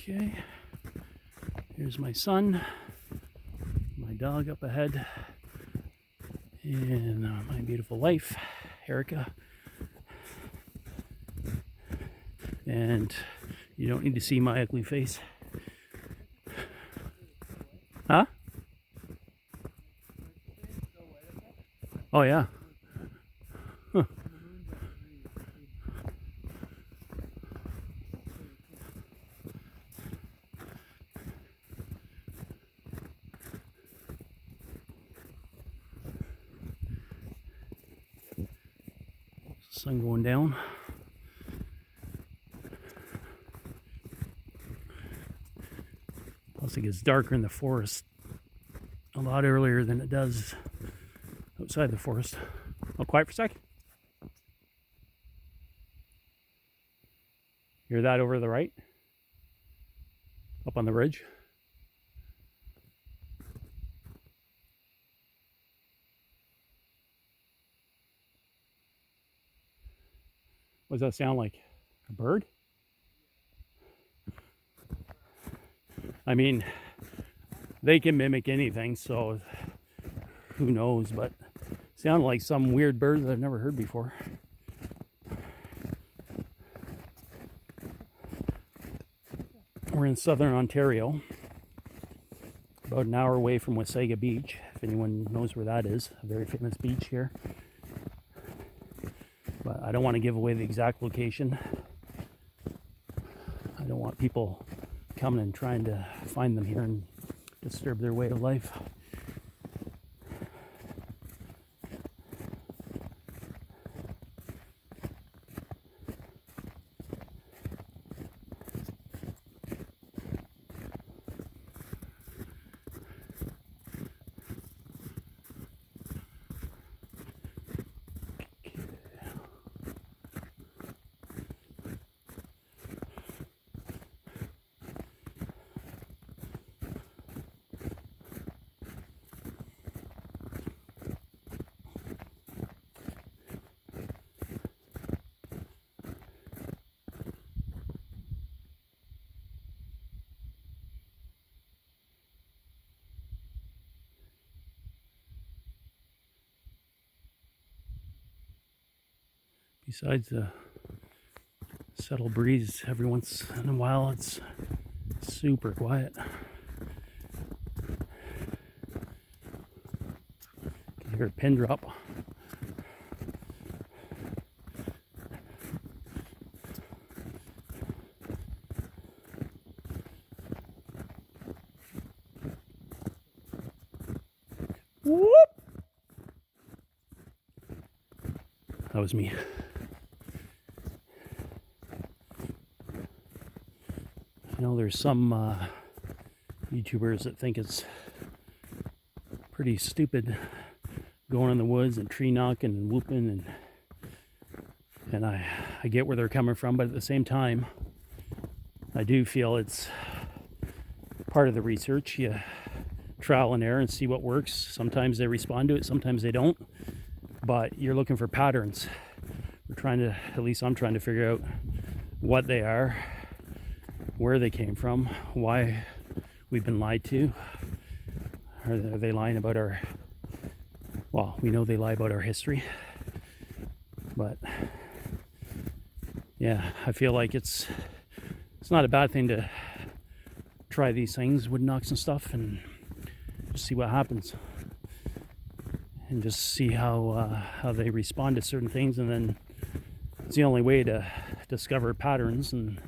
Okay, here's my son, my dog up ahead, and my beautiful wife, Erica. And you don't need to see my ugly face. Huh? Oh yeah. Huh. Sun going down. Plus it gets darker in the forest a lot earlier than it does outside the forest. Oh, quiet for a sec. Hear that over to the right? Up on the ridge? What does that sound like? A bird? I mean, they can mimic anything, so who knows, but it sounded like some weird bird that I've never heard before. We're in southern Ontario, about an hour away from Wasaga Beach, if anyone knows where that is, a very famous beach here. But I don't want to give away the exact location. I don't want people coming and trying to find them here and disturb their way of life. Besides the subtle breeze every once in a while, it's super quiet. You can hear a pin drop. Whoop! That was me. You know, there's some YouTubers that think it's pretty stupid going in the woods and tree knocking and whooping, and I get where they're coming from, but at the same time, I do feel it's part of the research. You trial and error and see what works. Sometimes they respond to it, sometimes they don't, but you're looking for patterns. We're trying to, at least I'm trying to figure out what they are, where they came from, why we've been lied to. Are they lying about our, well, we know they lie about our history, but yeah, I feel like it's not a bad thing to try these things, wood knocks and stuff, and just see what happens, and just see how they respond to certain things, and then it's the only way to discover patterns and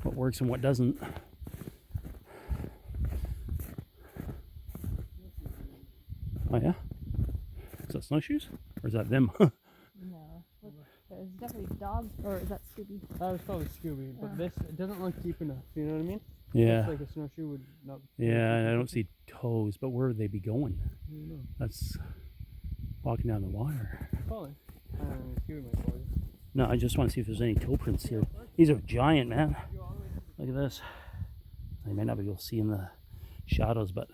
what works and what doesn't. Oh yeah? Is that snowshoes? Or is that them? No. There's definitely dogs, or is that Scooby? That was probably Scooby, but this, it doesn't look deep enough, you know what I mean? Yeah. It's like a snowshoe would not. Yeah, and I don't see toes, but where would they be going? I don't know. That's walking down the water. Probably. Scooby might follow you. No, I just want to see if there's any toe prints here. These are giant, man. Look at this. I might not be able to see in the shadows, but...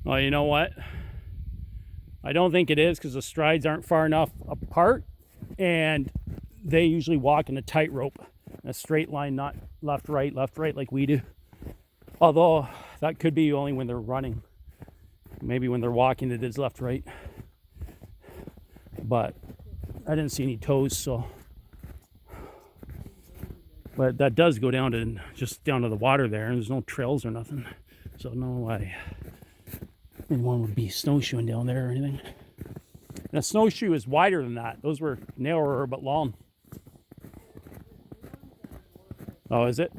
Oh, you know what? I don't think it is, because the strides aren't far enough apart, and they usually walk in a tightrope, in a straight line, not left, right, like we do. Although that could be only when they're running. Maybe when they're walking it is left, right. But I didn't see any toes, so. But that does go down to just down to the water there, and there's no trails or nothing. So I don't know why anyone would be snowshoeing down there or anything. And a snowshoe is wider than that. Those were narrower but long. Oh, is it?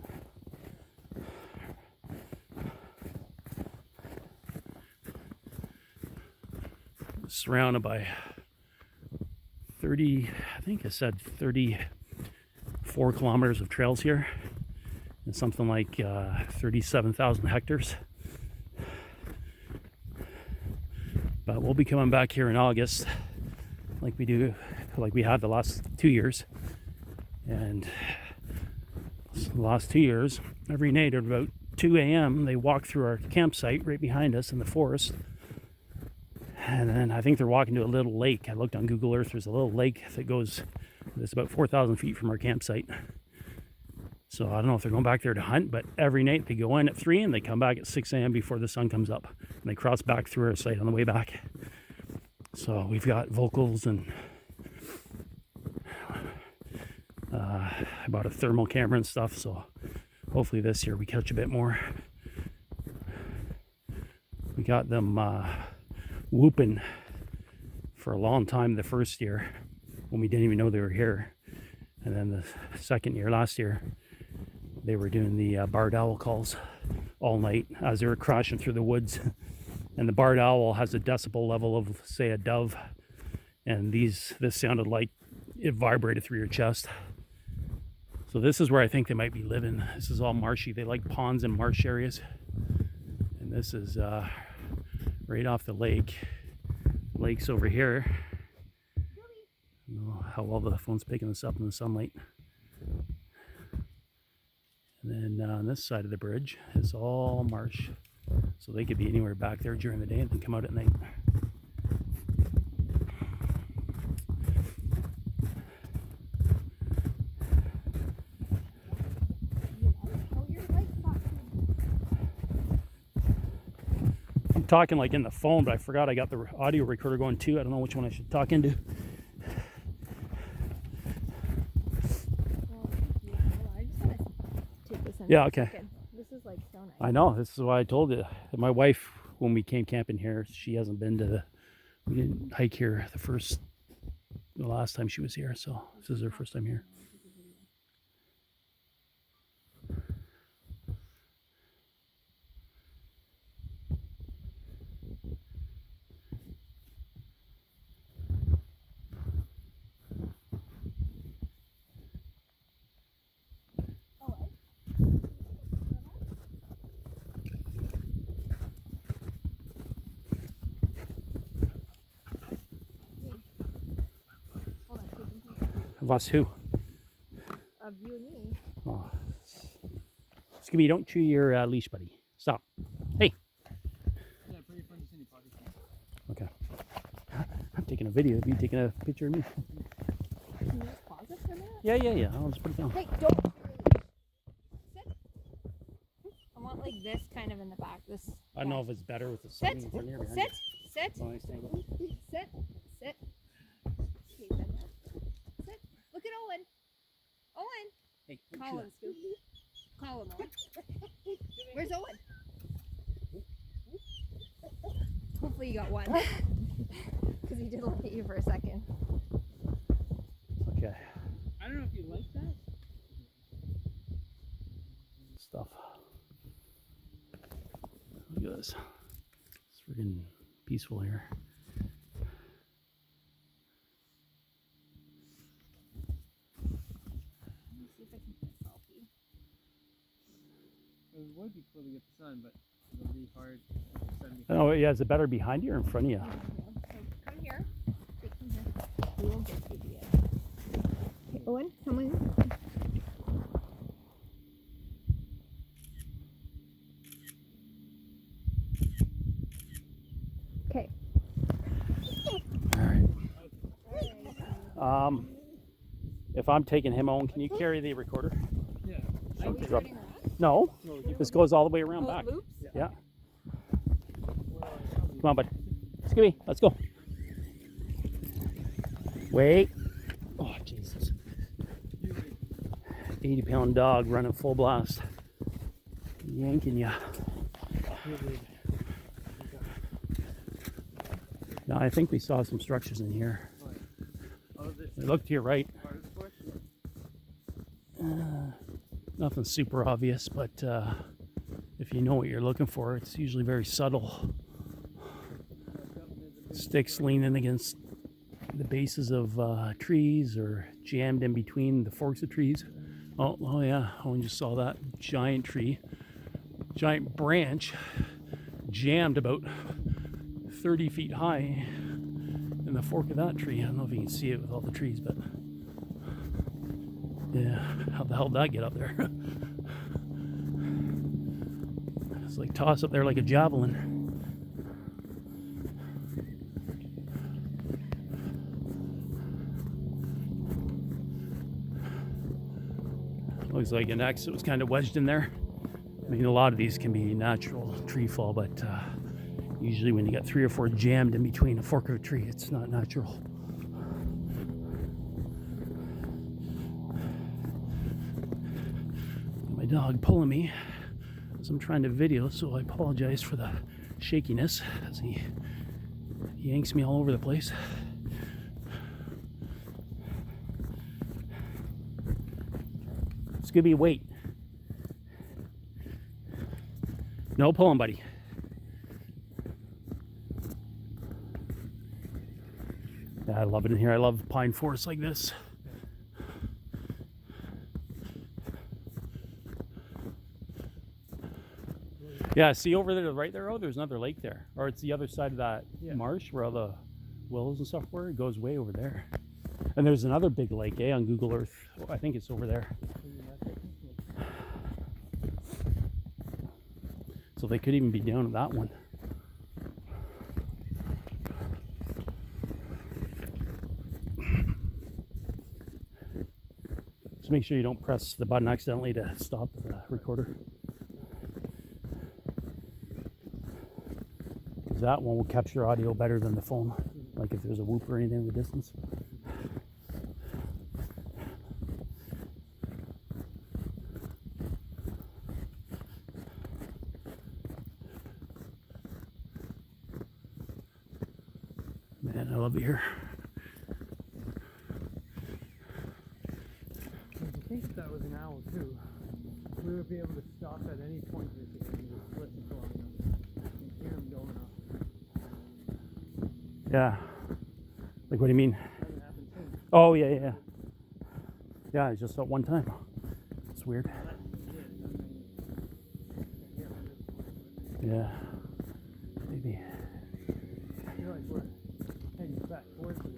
Surrounded by 30, I think I said 34 kilometers of trails here, and something like 37,000 hectares. But we'll be coming back here in August, like we have the last 2 years. And the last 2 years, every night at about 2 a.m., they walk through our campsite right behind us in the forest. And then I think they're walking to a little lake. I looked on Google Earth. There's a little lake that's about 4,000 feet from our campsite. So I don't know if they're going back there to hunt, but every night they go in at 3 and they come back at 6 a.m. before the sun comes up. And they cross back through our site on the way back. So we've got vocals, and I bought a thermal camera and stuff. So hopefully this year we catch a bit more. We got them whooping for a long time the first year when we didn't even know they were here. And then the second year, last year, they were doing the barred owl calls all night as they were crashing through the woods. And the barred owl has a decibel level of, say, a dove. And this sounded like it vibrated through your chest. So this is where I think they might be living. This is all marshy. They like ponds and marsh areas. And this is right off the lake. Lake's over here. I don't know how well the phone's picking this up in the sunlight. And then on this side of the bridge is all marsh. So they could be anywhere back there during the day and then come out at night. I'm talking like in the phone, but I forgot I got the audio recorder going too. I don't know which one I should talk into. Yeah, okay. This is like so nice. I know. This is why I told you. My wife, when we came camping here, she hasn't been to we didn't hike here the last time she was here, so this is her first time here. Of us who? Of you and me. Oh. Skibby, don't chew your leash, buddy. Stop. Hey. Yeah, pretty fun to see any potty. Okay. I'm taking a video of you taking a picture of me. Can you just pause it for a minute? Yeah. I'll just put it down. Hey, don't. Sit. I want like this kind of in the back. This. I don't know if it's better with the sun Sit. in front here. Sit. Sit. Oh, nice angle. Sit. Sit. Okay, sit there. Sit. Look at Owen. Owen. Hey, Call him, Scoop. Call him, Owen. Where's Owen? Hopefully you got one. Because he did look at you for a second. Okay. I don't know if you like that. Stuff. Look at this. It's freaking peaceful here. Let me see if I can get a selfie. It would be cool to get the sun, but it'll be hard. Oh, yeah, is it better behind you or in front of you? So come here. Hey, come here. We won't get you yet. Okay, Owen, come in. Okay. All right. If I'm taking him home, can you carry the recorder? Yeah. Are we Drop. turning around? No, No, keep this goes all the way around Oh, back. it loops? Yeah. Come on, bud. Scooby, let's go. Wait. Oh, Jesus. 80-pound dog running full blast. Yanking ya. Now, I think we saw some structures in here. Look to your right. Nothing super obvious, but if you know what you're looking for, it's usually very subtle. Sticks leaning against the bases of trees or jammed in between the forks of trees. Oh yeah, I just saw that giant tree, giant branch jammed about 30 feet high in the fork of that tree. I don't know if you can see it with all the trees, but yeah, how the hell did that get up there? It's like toss up there like a javelin. Looks like an X that was kind of wedged in there. I mean, a lot of these can be natural tree fall, but usually when you got 3 or 4 jammed in between a fork of a tree, it's not natural. My dog pulling me as I'm trying to video, so I apologize for the shakiness as he yanks me all over the place. Scooby, wait. No pulling, buddy. Yeah, I love it in here. I love pine forests like this. Yeah, see over there, right there, oh, there's another lake there. Or it's the other side of that marsh where all the willows and stuff were. It goes way over there. And there's another big lake, on Google Earth. Oh, I think it's over there. So they could even be down at that one. Just make sure you don't press the button accidentally to stop the recorder. Because that one will capture audio better than the phone. Like if there's a whoop or anything in the distance. Man, I love it here. I think if that was an owl too, we would be able to stop at any point and just listen to him. You can hear him going off. Yeah. Like, what do you mean? Hasn't happened since. Oh, yeah. Yeah, it's just that one time. It's weird. Yeah. Maybe. I feel like we're heading back towards it.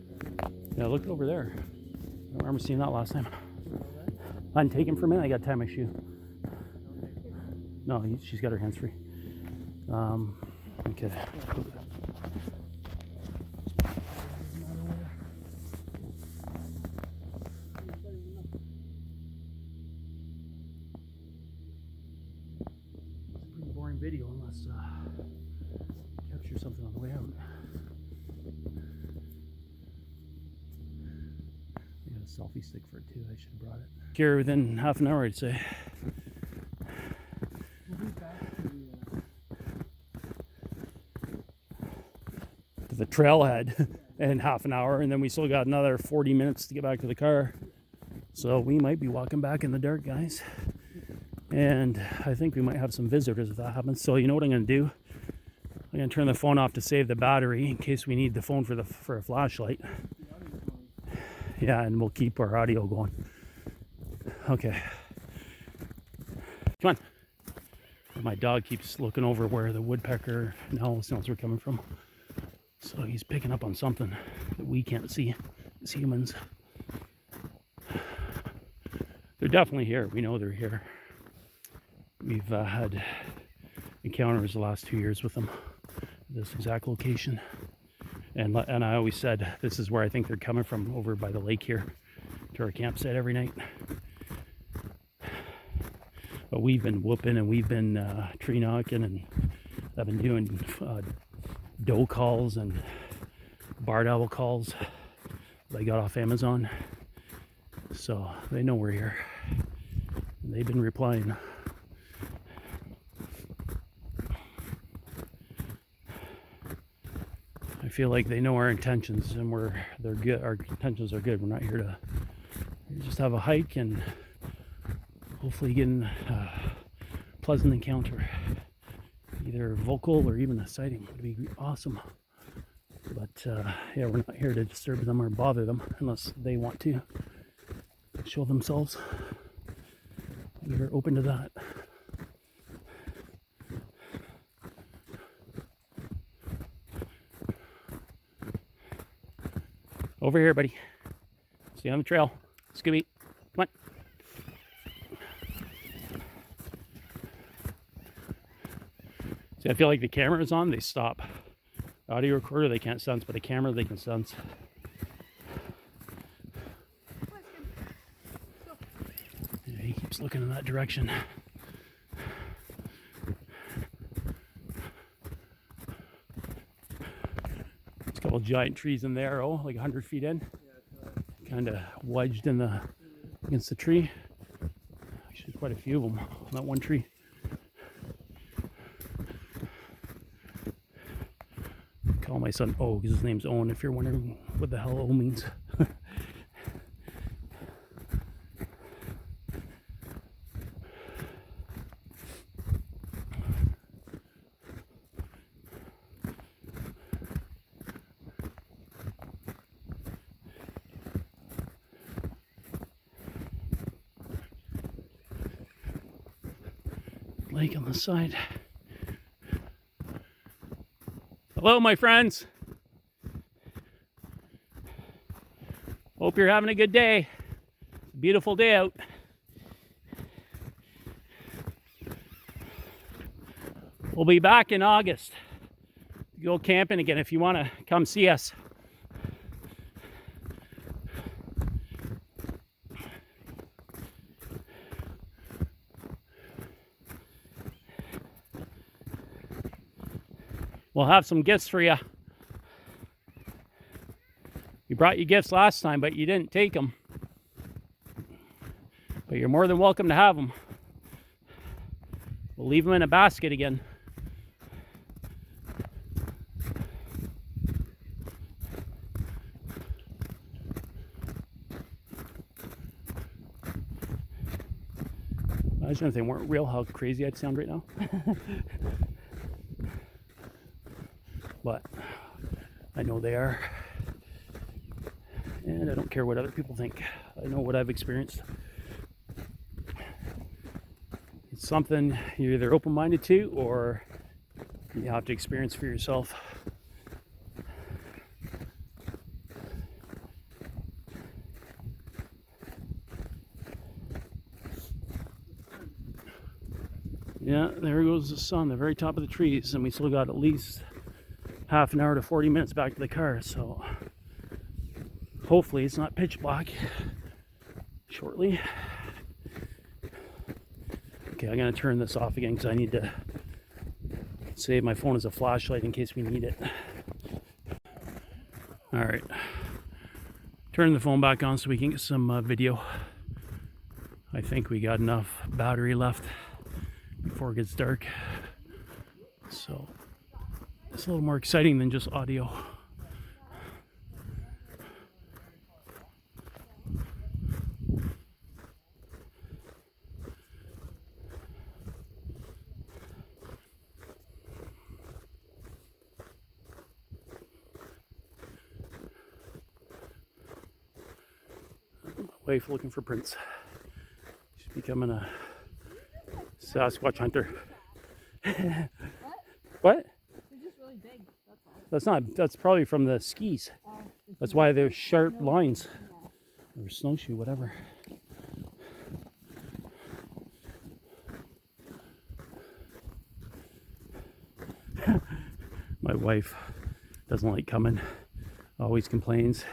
Yeah, look over there. I don't remember seeing that last time. I didn't take him for a minute. I got to tie my shoe. No, she's got her hands free. Okay. Pretty boring video unless capture something on the way out. I got a selfie stick for it too. I should have brought it. Here within half an hour, I'd say. We'll be back To the trailhead in half an hour, and then we still got another 40 minutes to get back to the car. So we might be walking back in the dark, guys. And I think we might have some visitors if that happens. So you know what I'm going to do? I'm going to turn the phone off to save the battery in case we need the phone for a flashlight. Yeah, and we'll keep our audio going. Okay. Come on. My dog keeps looking over where the woodpecker and owl sounds are coming from. So he's picking up on something that we can't see as humans. They're definitely here. We know they're here. We've had encounters the last 2 years with them. This exact location. And I always said this is where I think they're coming from, over by the lake here to our campsite every night. But we've been whooping and we've been tree knocking, and I've been doing doe calls and barred owl calls that I got off Amazon. So they know we're here. And they've been replying. I feel like they know our intentions, and they're good. Our intentions are good. We're not here to just have a hike and hopefully get a pleasant encounter, either vocal or even a sighting would be awesome. But yeah, we're not here to disturb them or bother them unless they want to show themselves. We're open to that. Over here, buddy. Stay on the trail. Scooby, come on. See, I feel like the camera is on, they stop. The audio recorder, they can't sense, but the camera, they can sense. Yeah, he keeps looking in that direction. There's a couple giant trees in there, like 100 feet in. Kind of wedged in against the tree. Actually, quite a few of them on that one tree. Call my son O because his name's Owen, if you're wondering what the hell O means. Lake on the side. Hello, my friends. Hope you're having a good day. Beautiful day out. We'll be back in August. Go camping again if you want to come see us. We'll have some gifts for you. We brought you gifts last time, but you didn't take them. But you're more than welcome to have them. We'll leave them in a basket again. Imagine if they weren't real, how crazy I'd sound right now. But I know they are, and I don't care what other people think. I know what I've experienced. It's something you're either open-minded to or you have to experience for yourself. Yeah, there goes the sun, the very top of the trees, and we still got at least half an hour to 40 minutes back to the car, so hopefully it's not pitch black shortly. Okay, I'm gonna turn this off again because I need to save my phone as a flashlight in case we need it. All right, turn the phone back on so we can get some video. I think we got enough battery left before it gets dark, so it's a little more exciting than just audio. My wife looking for prints. She's becoming a Sasquatch hunter. What? Really big, that's all. That's not, that's probably from the skis. That's why there's sharp lines. Or snowshoe, whatever. My wife doesn't like coming, always complains.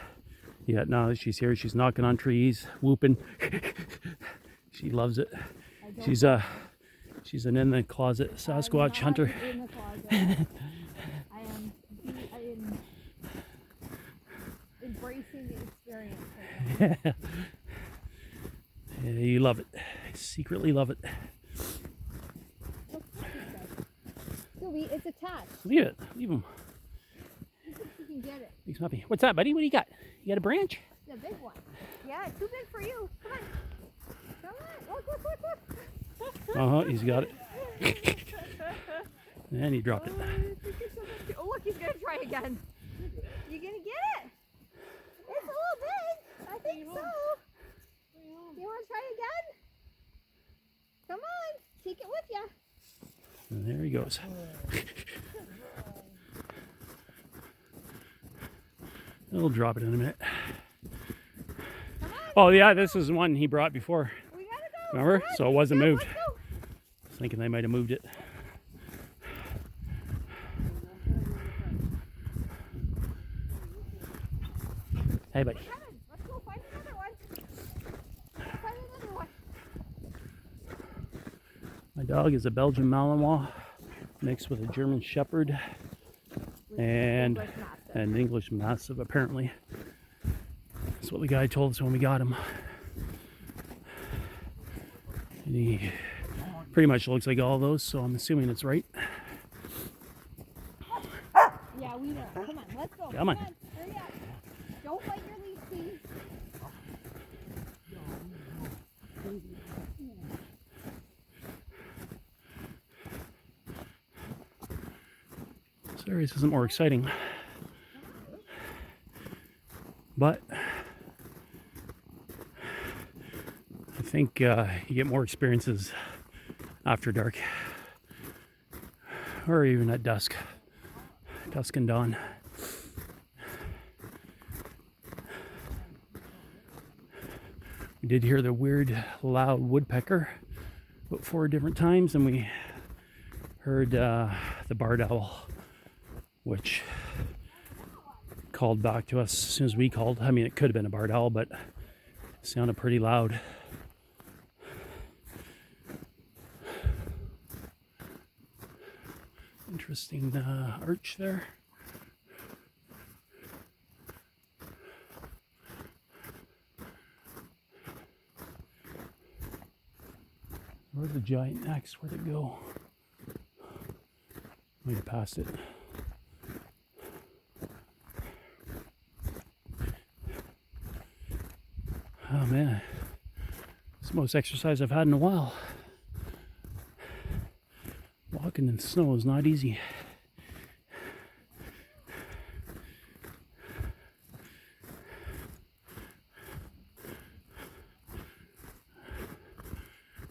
Yet now that she's here, she's knocking on trees, whooping. She loves it. She's She's an in the closet Sasquatch hunter. In the closet. I am embracing the experience. Right now. Yeah, you love it. Secretly love it. Sylvie, it's attached. Leave it. Leave him. You think you can get it? Big Smuppy. What's that, buddy? What do you got? You got a branch? The big one. Yeah, too big for you. Come on. Come on. Look. He's got it. And he dropped it. Oh, look, he's gonna try again. You gonna get it? It's a little big. I think so. You wanna try again? Come on, take it with you. And there he goes. He'll drop it in a minute. Oh yeah, this is one he brought before. We gotta go. Remember? So it wasn't moved. Let's go. I was thinking they might have moved it. Hey, buddy. Let's go find another one. Find another one. My dog is a Belgian Malinois mixed with a German Shepherd and an English Mastiff, apparently. That's what the guy told us when we got him. And he pretty much looks like all those, so I'm assuming it's right. Yeah, we know. Come on, let's go. Come on. Hurry up. Don't bite your leash, please. This area isn't more exciting. But I think you get more experiences after dark. Or even at dusk. Dusk and dawn. We did hear the weird loud woodpecker about 4 different times, and we heard the barred owl, which called back to us as soon as we called. I mean, it could have been a barred owl, but it sounded pretty loud. Interesting arch there. Where's the giant axe? Where'd it go? Might have passed it. Oh man, it's the most exercise I've had in a while. Walking in the snow is not easy.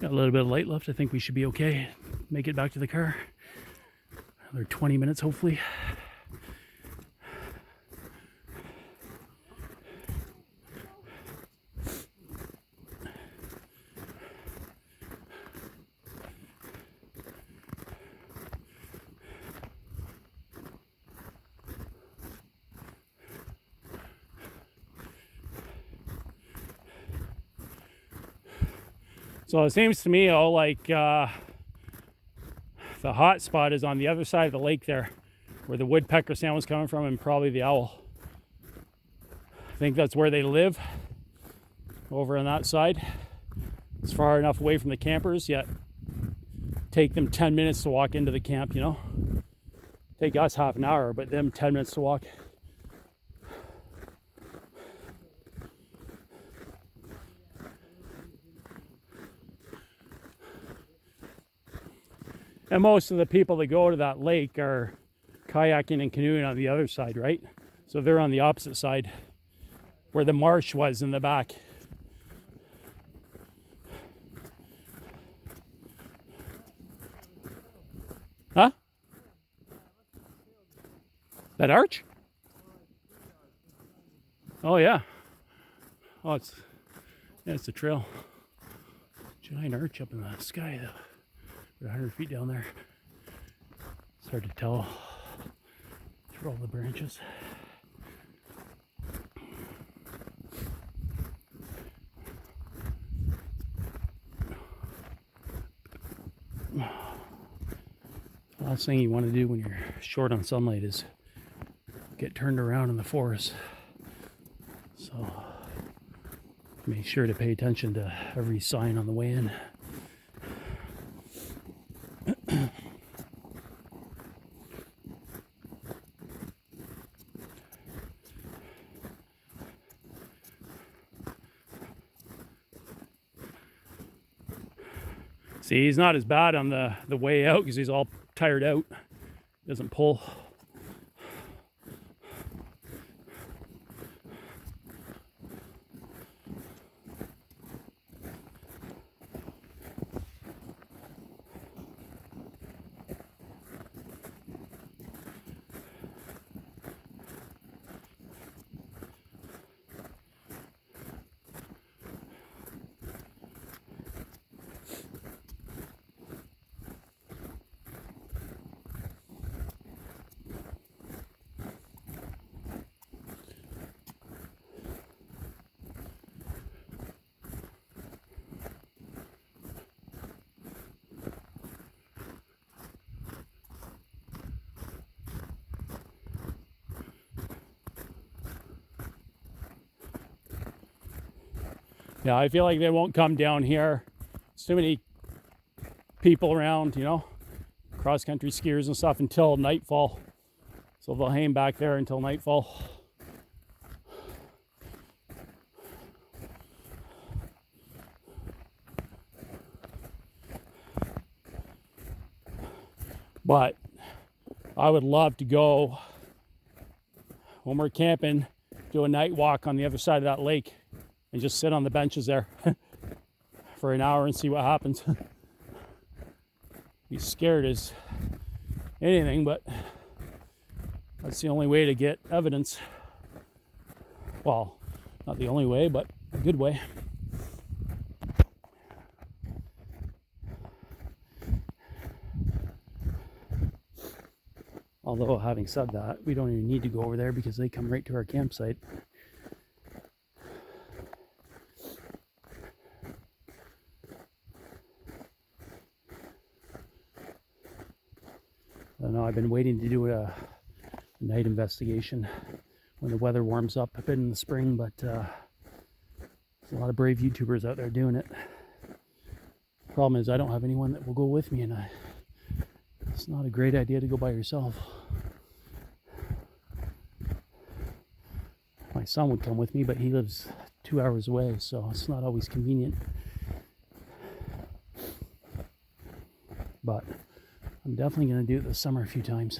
Got a little bit of light left. I think we should be okay. Make it back to the car. Another 20 minutes, hopefully. So it seems to me all like the hot spot is on the other side of the lake there, where the woodpecker sound was coming from, and probably the owl. I think that's where they live, over on that side. It's far enough away from the campers, yet take them 10 minutes to walk into the camp, you know. Take us half an hour, but them 10 minutes to walk. And most of the people that go to that lake are kayaking and canoeing on the other side, right? So they're on the opposite side, where the marsh was in the back. Huh? That arch? Oh yeah. Oh, it's a trail. Giant arch up in the sky though. 100 feet down there. It's hard to tell through all the branches. Last thing you want to do when you're short on sunlight is get turned around in the forest. So make sure to pay attention to every sign on the way in. See, he's not as bad on the way out because he's all tired out. Doesn't pull. Yeah, I feel like they won't come down here. There's too many people around, you know, cross-country skiers and stuff until nightfall. So they'll hang back there until nightfall. But I would love to go, when we're camping, do a night walk on the other side of that lake and just sit on the benches there for an hour and see what happens. Be scared as anything, but that's the only way to get evidence. Well, not the only way, but a good way. Although, having said that, we don't even need to go over there because they come right to our campsite. I don't know, I've been waiting to do a night investigation when the weather warms up a bit in the spring, but there's a lot of brave YouTubers out there doing it. Problem is, I don't have anyone that will go with me, and it's not a great idea to go by yourself. My son would come with me, but he lives 2 hours away, so it's not always convenient. But I'm definitely going to do it this summer a few times.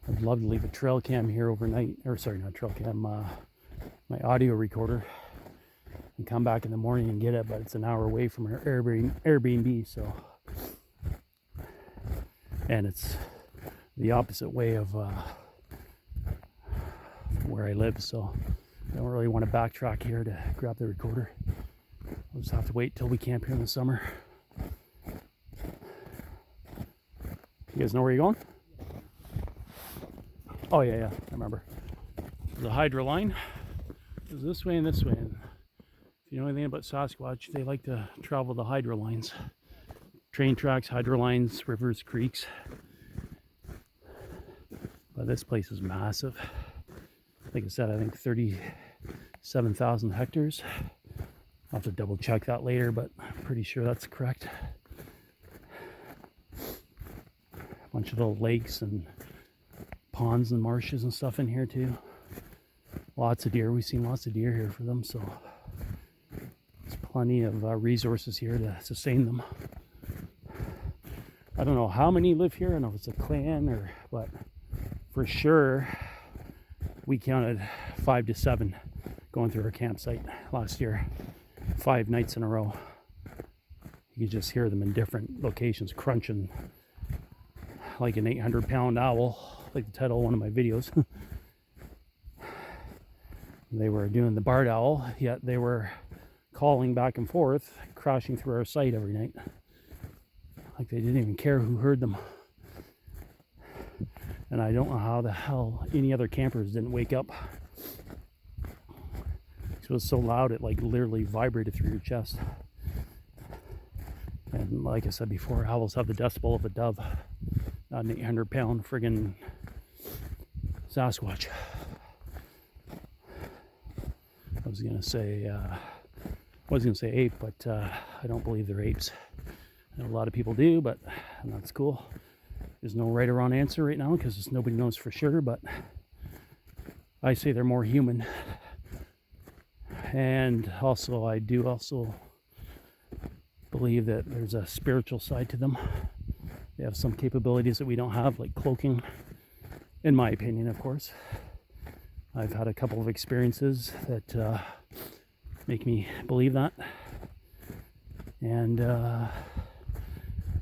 I'd love to leave a trail cam here overnight, or sorry, not trail cam, my audio recorder, and come back in the morning and get it, but it's an hour away from our Airbnb, so, and it's the opposite way of where I live, so I don't really want to backtrack here to grab the recorder. I'll just have to wait till we camp here in the summer. You guys know where you're going? Oh yeah, I remember. The hydro line is this way and this way. And if you know anything about Sasquatch, they like to travel the hydro lines. Train tracks, hydro lines, rivers, creeks. But this place is massive. Like I said, I think 37,000 hectares. I'll have to double check that later, but I'm pretty sure that's correct. A bunch of little lakes and ponds and marshes and stuff in here too. Lots of deer. We've seen lots of deer here for them, so there's plenty of resources here to sustain them. I don't know how many live here. I don't know if it's a clan or what. For sure, we counted 5 to 7 going through our campsite last year. 5 nights in a row. You could just hear them in different locations crunching like an 800-pound owl, like the title of one of my videos. They were doing the barred owl, yet they were calling back and forth, crashing through our site every night. Like they didn't even care who heard them. And I don't know how the hell any other campers didn't wake up. It was so loud it like literally vibrated through your chest. And like I said before, owls have the decibel of a dove, not an 800-pound friggin' Sasquatch. I was gonna say ape, but I don't believe they're apes. I know a lot of people do, but that's cool. There's no right or wrong answer right now because nobody knows for sure, but I say they're more human. And also, I do also believe that there's a spiritual side to them. They have some capabilities that we don't have, like cloaking, in my opinion, of course. I've had a couple of experiences that make me believe that. And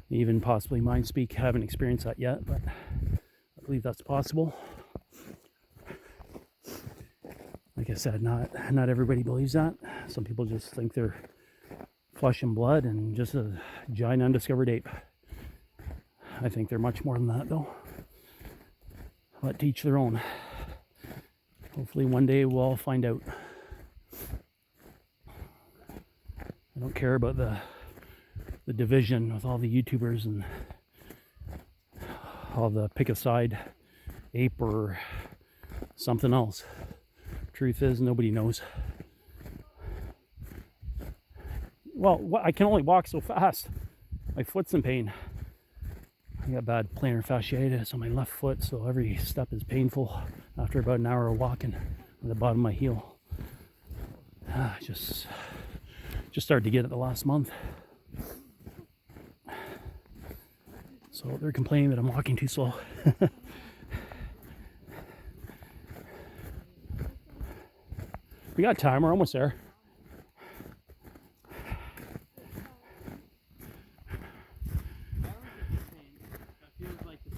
even possibly mind speak. Haven't experienced that yet, but I believe that's possible. Like I said, not everybody believes that. Some people just think they're flesh and blood and just a giant undiscovered ape. I think they're much more than that, though. But to each their own. Hopefully one day we'll all find out. I don't care about the division with all the YouTubers and all the pick a side, ape or something else. Truth is, nobody knows. Well, I can only walk so fast. My foot's in pain. I got bad plantar fasciitis on my left foot, so every step is painful after about an hour of walking on the bottom of my heel. Just started to get it the last month. So they're complaining that I'm walking too slow. We got time, we're almost there.